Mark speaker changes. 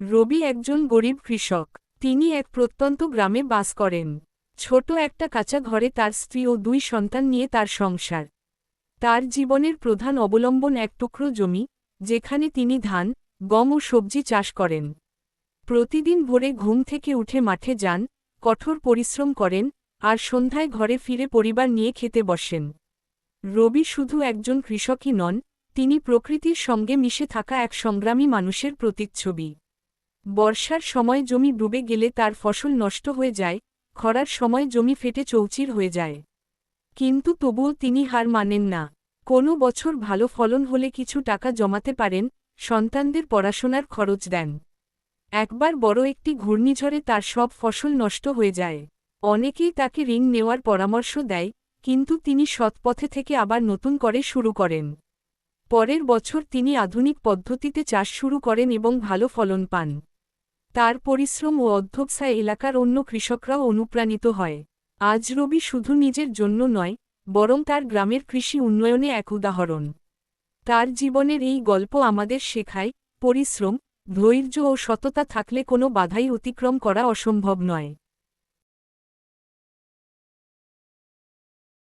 Speaker 1: রবি একজন গরিব কৃষক। তিনি এক প্রত্যন্ত গ্রামে বাস করেন। ছোট একটা কাঁচা ঘরে তার স্ত্রী ও 2 সন্তান নিয়ে তার সংসার। তার জীবনের প্রধান অবলম্বন এক টুকরো জমি, যেখানে তিনি ধান, গম ও সবজি চাষ করেন। প্রতিদিন ভোরে ঘুম থেকে উঠে মাঠে যান, কঠোর পরিশ্রম করেন, আর সন্ধ্যায় ঘরে ফিরে পরিবার নিয়ে খেতে বসেন। রবি শুধু একজন কৃষকই নন, তিনি প্রকৃতির সঙ্গে মিশে থাকা এক সংগ্রামী মানুষের প্রতিচ্ছবি। বর্ষার সময় জমি ডুবে গেলে তার ফসল নষ্ট হয়ে যায়, খরার সময় জমি ফেটে চৌচির হয়ে যায়। কিন্তু তবুও তিনি হার মানেন না। কোনো বছর ভালো ফলন হলে কিছু টাকা জমাতে পারেন, সন্তানদের পড়াশোনার খরচ দেন। একবার বড় একটি ঘূর্ণিঝড়ে তার সব ফসল নষ্ট হয়ে যায়। অনেকেই তাকে ঋণ নেওয়ার পরামর্শ দেয়, কিন্তু তিনি সৎ পথে থেকে আবার নতুন করে শুরু করেন। পরের বছর তিনি আধুনিক পদ্ধতিতে চাষ শুরু করেন এবং ভালো ফলন পান। তার পরিশ্রম ও অধ্যবসায় এলাকার অন্য কৃষকরাও অনুপ্রাণিত হয়। আজ রবি শুধু নিজের জন্য নয়, বরং তার গ্রামের কৃষি উন্নয়নে এক উদাহরণ। তার জীবনের এই গল্প আমাদের শেখায়, পরিশ্রম, ধৈর্য ও সততা থাকলে কোনো বাধাই অতিক্রম করা অসম্ভব নয়।